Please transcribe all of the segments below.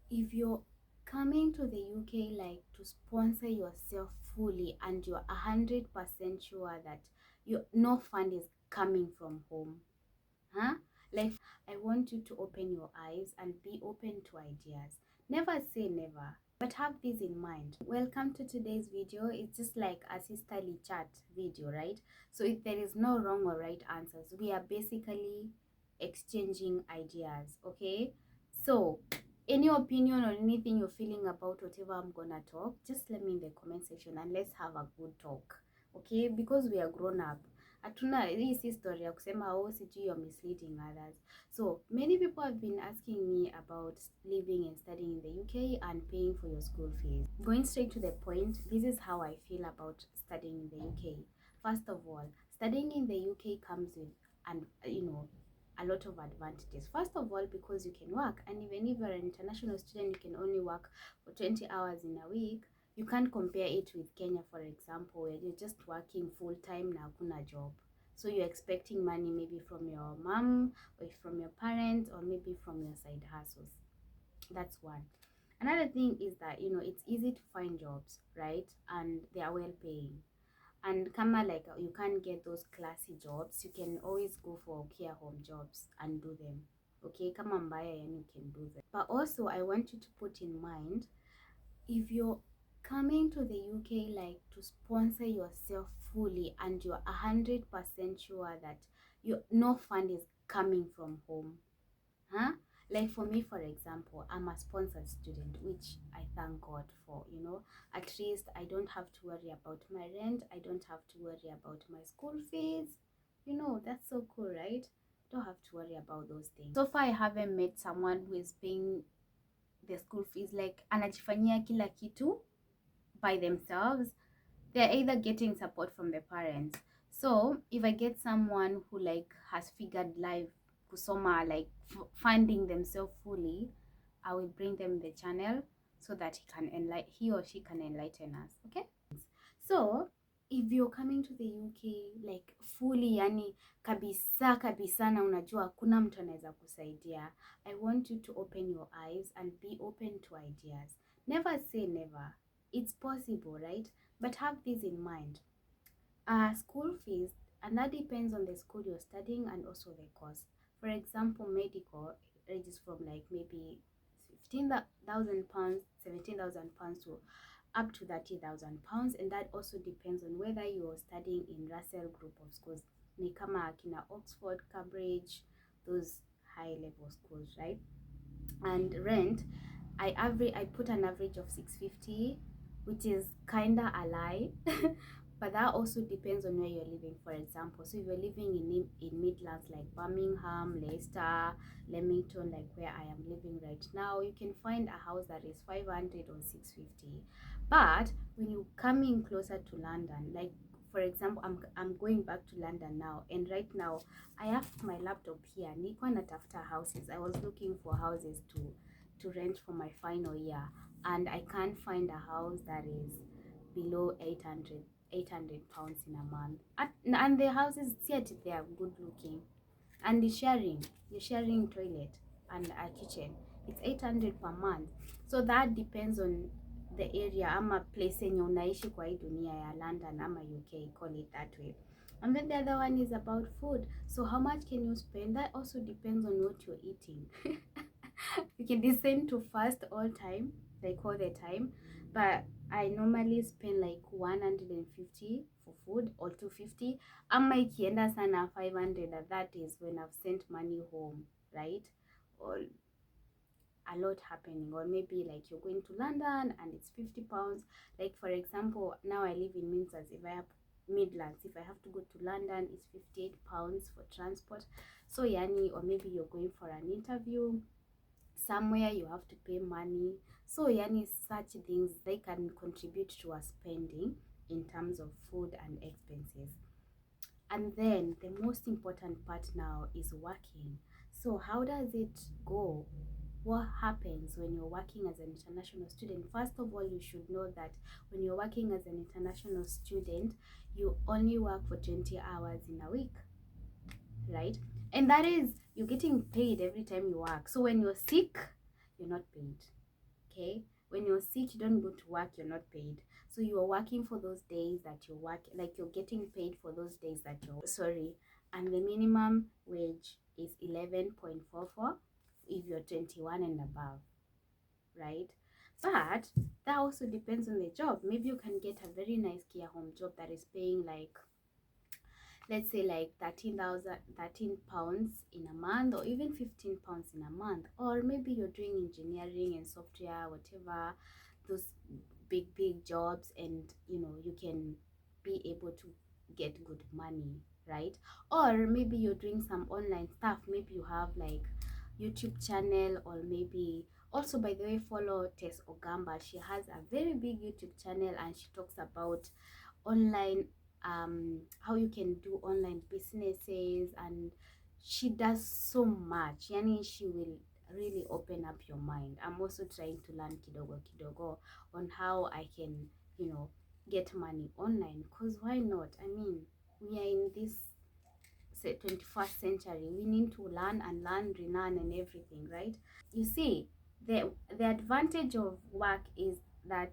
If you're coming to the UK like to sponsor yourself fully and you're 100% sure that no fund is coming from home, huh? Like, I want you to open your eyes and be open to ideas. Never say never, but have this in mind. Welcome to today's video. It's just like a sisterly chat video, right? So if there is no wrong or right answers, we are basically exchanging ideas, okay? So any opinion or anything you're feeling about whatever I'm gonna talk, just let me in the comment section and let's have a good talk, okay? Because we are grown up, hatuna hii si story ya kusema oh sijui you're misleading others. So many people have been asking me about living and studying in the UK and paying for your school fees. Going straight to the point, this is how I feel about studying in the UK. First of all, studying in the UK comes with, and a lot of advantages. First of all, because you can work, and even if you're an international student, you can only work for 20 hours in a week. You can't compare it with Kenya, for example, where you're just working full-time na hakuna job. So you're expecting money maybe from your mom or from your parents or maybe from your side hustles. That's one. Another thing is that, it's easy to find jobs, right? And they are well paying. And kama like you can't get those classy jobs, you can always go for care home jobs and do them. Okay, kama mbaya yani you can do them. But also I want you to put in mind, if you're coming to the UK like to sponsor yourself fully and you're 100% sure that no fund is coming from home, huh? Like for me, for example, I'm a sponsored student, which I thank God for. At least I don't have to worry about my rent, I don't have to worry about my school fees. That's so cool, right? Don't have to worry about those things. So far I haven't met someone who is paying the school fees, like anajifanyia kila kitu by themselves. They're either getting support from the parents. So if I get someone who like has figured life kusoma, like funding themselves fully, I will bring them the channel so that he or she can enlighten us. Okay, so if you're coming to the UK like fully, yani kabisa kabisa, na unajua hakuna mtu anaweza kusaidia, I want you to open your eyes and be open to ideas. Never say never. It's possible, right? But have this in mind. School fees, and that depends on the school you're studying and also the course. For example, medical ranges from like maybe 15,000 pounds, 17,000 pounds to up to 30,000 pounds, and that also depends on whether you're studying in Russell group of schools, ni kama kina Oxford, Cambridge, those high level schools, right? And rent, I put an average of 650, which is kinda a lie. But that also depends on where you're living. For example, so if you're living in Midlands like Birmingham, Leicester, Leamington, like where I am living right now, you can find a house that is 500 or 650. But when you come in closer to London, like for example, I'm going back to London now, and right now I have my laptop here. Nilikuwa natafuta houses. I was looking for houses to rent for my final year, and I can't find a house that is below 800 pounds in a month. And the houses, they are good looking, and you're sharing toilet and a kitchen. It's 800 per month. So that depends on the area ama place yenye unaishi kwa hii dunia ya London ama UK, call it that way. And then the other one is about food. So how much can you spend? That also depends on what you're eating. You can decide to fast all the time, but I normally spend like 150 for food or 250. Ama ikienda sana 500, that is when I've sent money home, right? Or a lot happening, or maybe like you're going to London and it's 50 pounds. Like for example, now I live in Midlands. If I have to go to London, it's 58 pounds for transport. So yani, or maybe you're going for an interview somewhere, you have to pay money. So yani, such things, they can contribute to a spending in terms of food and expenses. And then the most important part now is working. So how does it go? What happens when you're working as an international student? First of all, you should know that when you're working as an international student, you only work for 20 hours in a week, right? And that is, you're getting paid every time you work. So when you're sick, you're not paid. okay? When you're sick, you don't go to work, you're not paid. So you're working for those days that you work, like you're getting paid for those days that you're sorry. And the minimum wage is 11.44 if you're 21 and above, right? But that also depends on the job. Maybe you can get a very nice care home job that is paying like, let's say like 13 pounds in a month, or even 15 pounds in a month. Or maybe you're doing engineering and software, whatever, those big jobs, and you can be able to get good money, right? Or maybe you're doing some online stuff. Maybe you have like YouTube channel, or maybe also, by the way, follow Tess Ogamba. She has a very big YouTube channel, and she talks about online, how you can do online businesses, and she does so much. Yani she will really open up your mind. I'm also trying to learn kidogo kidogo on how I can get money online, because why not? I mean, we are in this 21st century. We need to learn and learn, relearn, and everything, right? You see, the advantage of work is that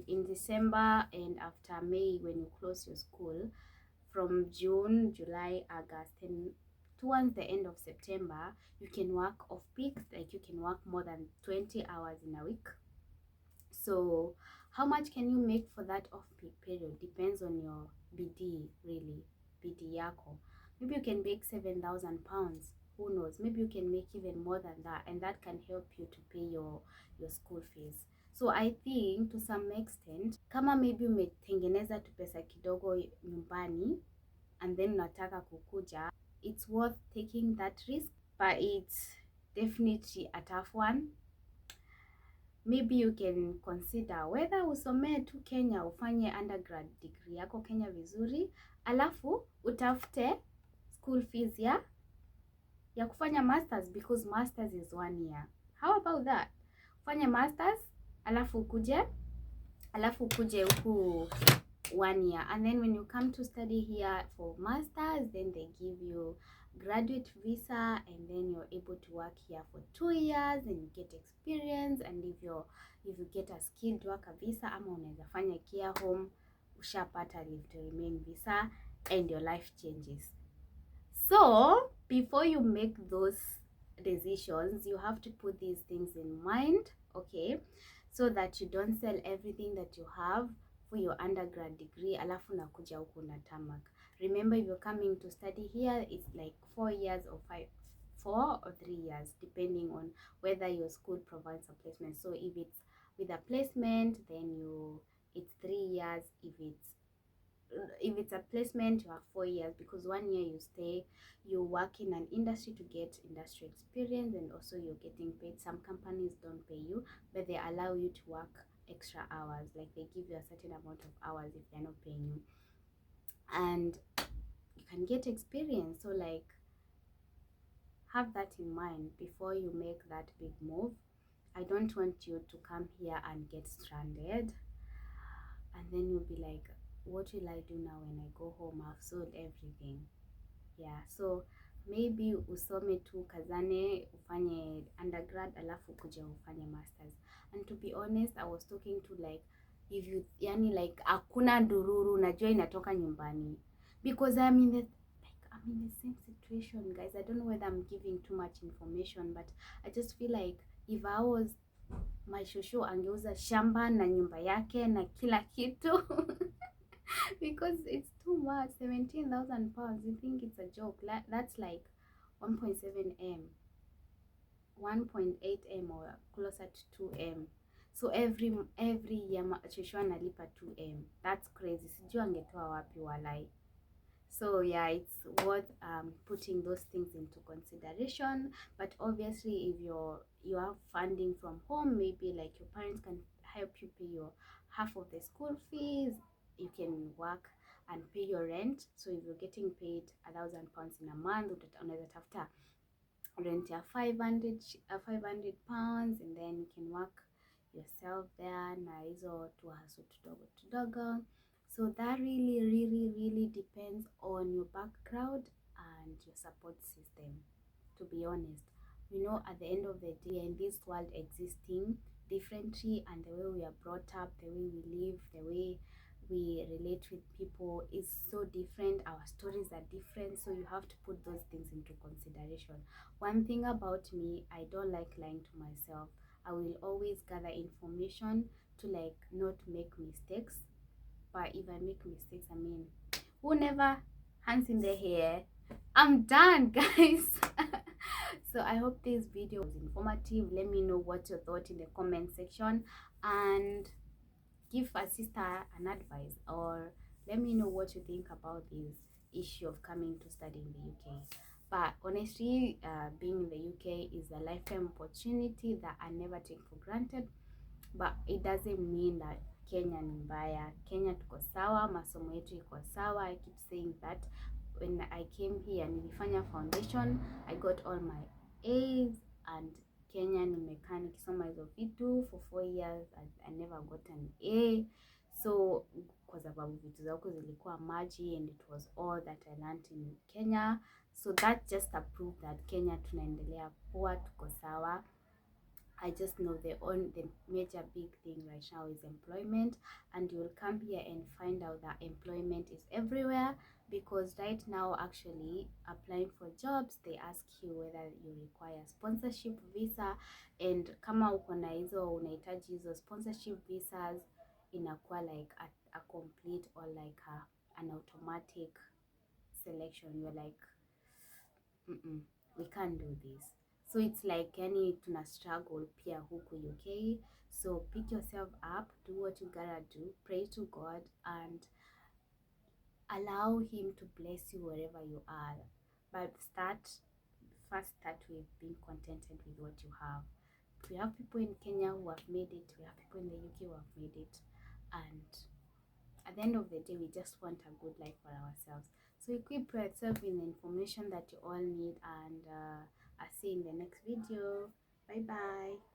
in December and after May, when you close your school, from June, July, August, and towards the end of September, you can work off peak, like you can work more than 20 hours in a week. So how much can you make for that off peak period depends on your BD, really, BD yako. Maybe you can make 7,000 pounds. Who knows? Maybe you can make even more than that, and that can help you to pay your school fees. So I think to some extent, kama maybe umetengeneza tu pesa kidogo nyumbani and then nataka kukuja, it's worth taking that risk, but it's definitely a tough one. Maybe you can consider whether usomee tu Kenya, ufanye undergrad degree yako Kenya vizuri, alafu utafute school fees ya kufanya masters, because masters is 1 year. How about that? Ufanye masters alafu ukuje huku 1 year, and then when you come to study here for masters, then they give you graduate visa, and then you're able to work here for 2 years and you get experience. And if you get a skilled worker visa, ama unaweza fanya care home, ushapata leave to remain visa, and your life changes. So before you make those decisions, you have to put these things in mind, okay, so that you don't sell everything that you have for your undergrad degree alafu nakuja huku na tamak. Remember, if you're coming to study here, it's like 4 years or 4 or 3 years, depending on whether your school provides a placement. So if it's with a placement, then it's 3 years. If it's a placement, you have 4 years, because 1 year you stay, you work in an industry to get industry experience, and also you're getting paid. Some companies don't pay you, but they allow you to work extra hours, like they give you a certain amount of hours if they're not paying you, and you can get experience. So like, have that in mind before you make that big move. I don't want you to come here and get stranded, and then you'll be like, what will I do now when I go home? I've sold everything. Yeah, so maybe usome tu, kazane, ufanye undergrad alafu kuja ufanye masters. And to be honest, I was talking to like, if you like hakuna dururu, najua inatoka nyumbani, because I'm in the same situation, guys. I don't know whether I'm giving too much information, but I just feel like if I was my shosho, angeuza shamba na nyumba yake na kila kitu because it's too much. 17,000 pounds, you think it's a joke? That's like 1.7 m, 1.8 m, or closer to 2 m. So every year shosho analipa 2 m. That's crazy. Sijui angetoa wapi walai. So yeah, it's worth putting those things into consideration. But obviously, if you have funding from home, maybe like your parents can help you pay your half of the school fees, you can work and pay your rent. So if you're getting paid 1,000 pounds in a month, unaweza tafuta rent ya 500 pounds, and then you can work yourself there na hizo tuhaso tudogo. So that really depends on your background and your support system. To be honest, at the end of the day, in this world existing, differently, and the way we are brought up, the way we live, the way we relate with people is so different. Our stories are different, so you have to put those things into consideration. One thing about me, I don't like lying to myself. I will always gather information to like not make mistakes. But if I make mistakes, I mean, who never, hands in the hair. I'm done, guys. So I hope this video was informative. Let me know what you thought in the comment section, and give a sister an advice, or let me know what you think about this issue of coming to study in the UK. But honestly, being in the UK is a lifetime opportunity that I never take for granted. But it doesn't mean that Kenya ni mbaya. Kenya tuko sawa, masomo yetu iko sawa. I keep saying that. When I came here, nilifanya foundation, I got all my A's, and Kenya nimekaa nikisoma hizo vitu for 4 years. I never got an A. So kwa sababu vitu zako zilikuwa maji, and it was all that I learned in Kenya. So that just a proof that Kenya tunaendelea poa, tuko sawa. I just know the major big thing right now is employment, and you will come here and find out that employment is everywhere, because right now actually applying for jobs, they ask you whether you require sponsorship visa, and kama uko na hizo unahitaji hizo sponsorship visas, inakuwa like a complete or like an automatic selection. You're like, we can't do this. So it's like yani tuna struggle pia huku UK. So pick yourself up, do what you gotta do, pray to God, and allow him to bless you wherever you are. But first start with being contented with what you have. We have people in Kenya who have made it, we have people in the UK who have made it, and at the end of the day, we just want a good life for ourselves. So equip yourself with the information that you all need, and I'll see you in the next video. Bye bye.